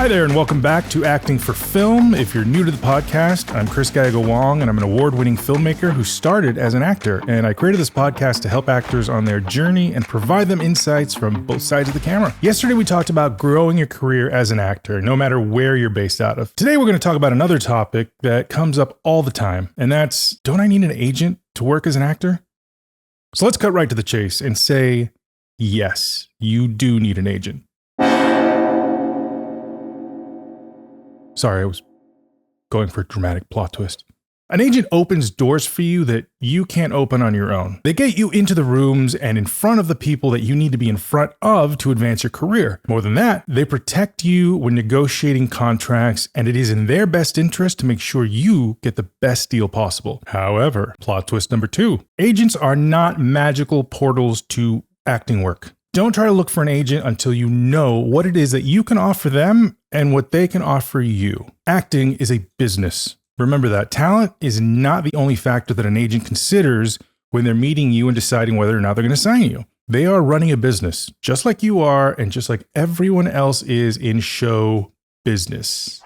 Hi there, and welcome back to Acting for Film. If you're new to the podcast, I'm Chris Gallego Wong, and I'm an award-winning filmmaker who started as an actor. And I created this podcast to help actors on their journey and provide them insights from both sides of the camera. Yesterday, we talked about growing your career as an actor, no matter where you're based out of. Today, we're going to talk about another topic that comes up all the time, and that's, don't I need an agent to work as an actor? So let's cut right to the chase and say, yes, you do need an agent. Sorry, I was going for a dramatic plot twist. An agent opens doors for you that you can't open on your own. They get you into the rooms and in front of the people that you need to be in front of to advance your career. More than that, they protect you when negotiating contracts, and it is in their best interest to make sure you get the best deal possible. However, plot twist number 2, agents are not magical portals to acting work. Don't try to look for an agent until you know what it is that you can offer them and what they can offer you. Acting is a business. Remember that. Talent is not the only factor that an agent considers when they're meeting you and deciding whether or not they're going to sign you. They are running a business, just like you are and just like everyone else is in show business.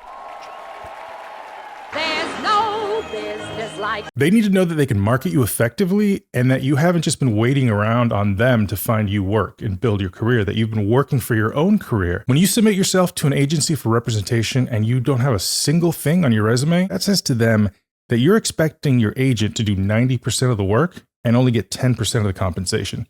They need to know that they can market you effectively and that you haven't just been waiting around on them to find you work and build your career, that you've been working for your own career. When you submit yourself to an agency for representation and you don't have a single thing on your resume, that says to them that you're expecting your agent to do 90% of the work and only get 10% of the compensation.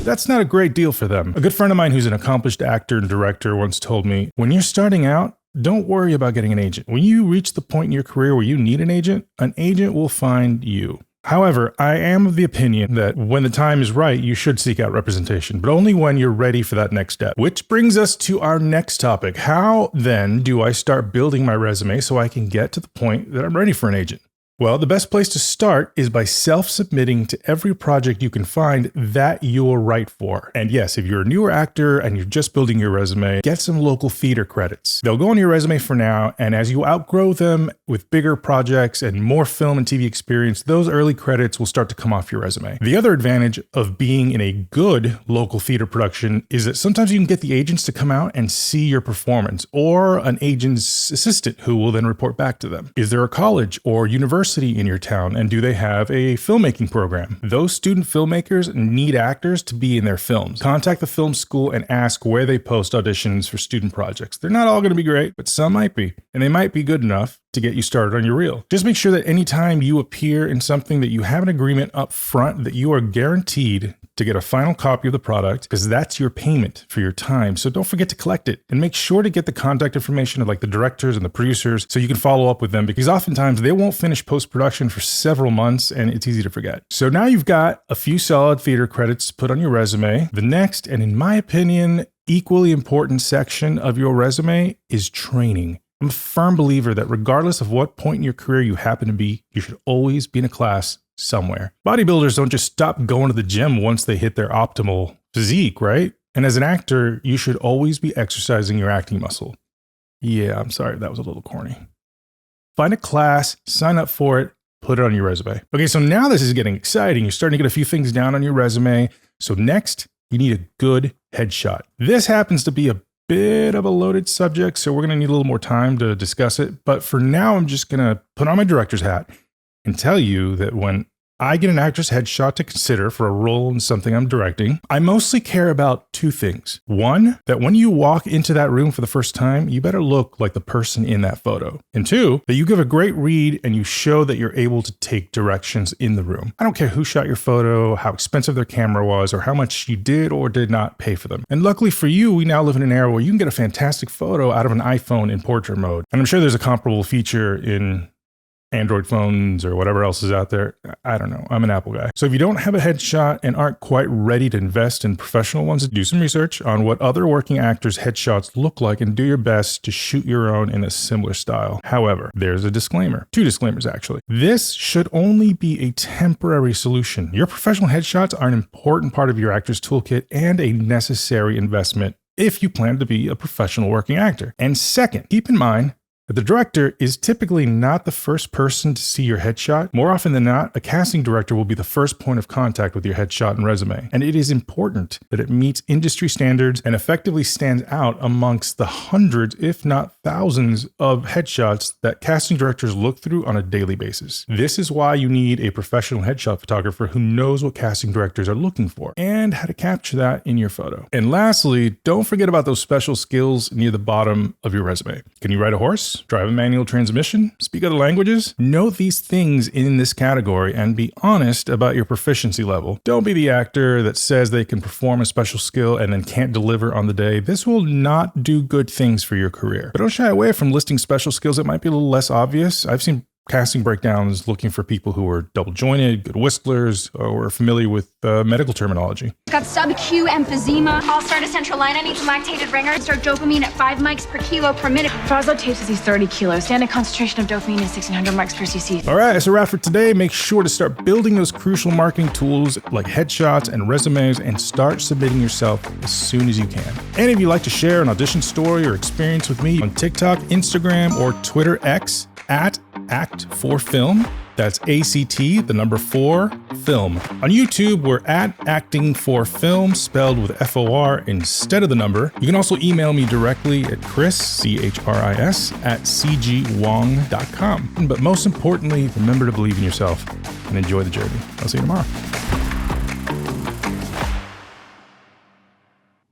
That's not a great deal for them. A good friend of mine who's an accomplished actor and director once told me, when you're starting out, don't worry about getting an agent. When you reach the point in your career where you need an agent will find you. However, I am of the opinion that when the time is right, you should seek out representation, but only when you're ready for that next step. Which brings us to our next topic. How then do I start building my resume so I can get to the point that I'm ready for an agent? Well, the best place to start is by self-submitting to every project you can find that you'll write for. And yes, if you're a newer actor and you're just building your resume, get some local theater credits. They'll go on your resume for now, and as you outgrow them with bigger projects and more film and TV experience, those early credits will start to come off your resume. The other advantage of being in a good local theater production is that sometimes you can get the agents to come out and see your performance, or an agent's assistant who will then report back to them. Is there a college or university in your town, and do they have a filmmaking program? Those student filmmakers need actors to be in their films. Contact the film school and ask where they post auditions for student projects. They're not all going to be great, but some might be, and they might be good enough to get you started on your reel. Just make sure that anytime you appear in something that you have an agreement up front that you are guaranteed to get a final copy of the product, because that's your payment for your time. So don't forget to collect it, and make sure to get the contact information of like the directors and the producers so you can follow up with them, because oftentimes they won't finish post-production for several months and it's easy to forget. So now you've got a few solid theater credits to put on your resume. The next, and in my opinion, equally important section of your resume is training. I'm a firm believer that regardless of what point in your career you happen to be, you should always be in a class somewhere. Bodybuilders don't just stop going to the gym once they hit their optimal physique, right? And as an actor, you should always be exercising your acting muscle. Yeah, I'm sorry, that was a little corny. Find a class, sign up for it, put it on your resume. Okay, so now this is getting exciting. You're starting to get a few things down on your resume. So next, you need a good headshot. This happens to be a bit of a loaded subject, so we're going to need a little more time to discuss it. But for now, I'm just going to put on my director's hat and tell you that when I get an actor's headshot to consider for a role in something I'm directing, I mostly care about 2 things. One, that when you walk into that room for the first time, you better look like the person in that photo. And 2, that you give a great read and you show that you're able to take directions in the room. I don't care who shot your photo, how expensive their camera was, or how much you did or did not pay for them. And luckily for you, we now live in an era where you can get a fantastic photo out of an iPhone in portrait mode. And I'm sure there's a comparable feature in Android phones or whatever else is out there. I don't know. I'm an Apple guy. So if you don't have a headshot and aren't quite ready to invest in professional ones, do some research on what other working actors' headshots look like and do your best to shoot your own in a similar style. However, there's a disclaimer. 2 disclaimers, actually. This should only be a temporary solution. Your professional headshots are an important part of your actor's toolkit and a necessary investment if you plan to be a professional working actor. And second, keep in mind The director is typically not the first person to see your headshot. More often than not, a casting director will be the first point of contact with your headshot and resume. And it is important that it meets industry standards and effectively stands out amongst the hundreds, if not thousands, of headshots that casting directors look through on a daily basis. This is why you need a professional headshot photographer who knows what casting directors are looking for and how to capture that in your photo. And lastly, don't forget about those special skills near the bottom of your resume. Can you ride a horse? Drive a manual transmission? Speak other languages? Note these things in this category and be honest about your proficiency level. Don't be the actor that says they can perform a special skill and then can't deliver on the day. This will not do good things for your career. But don't shy away from listing special skills that might be a little less obvious. I've seen casting breakdowns looking for people who are double jointed, good whistlers, or are familiar with medical terminology. Got sub-Q emphysema. I'll start a central line. I need some lactated ringer. Start dopamine at 5 mics per kilo per minute. Phosphatases is 30 kilos. Standard concentration of dopamine is 1600 mics per cc. All right, that's a wrap for today. Make sure to start building those crucial marketing tools like headshots and resumes and start submitting yourself as soon as you can. And if you'd like to share an audition story or experience with me on TikTok, Instagram, or Twitter X at Act4Film. That's ACT, the number 4, film. On YouTube, we're at Acting4Film, spelled with FOR instead of the number. You can also email me directly at Chris, CHRIS, at cgwong.com. But most importantly, remember to believe in yourself and enjoy the journey. I'll see you tomorrow.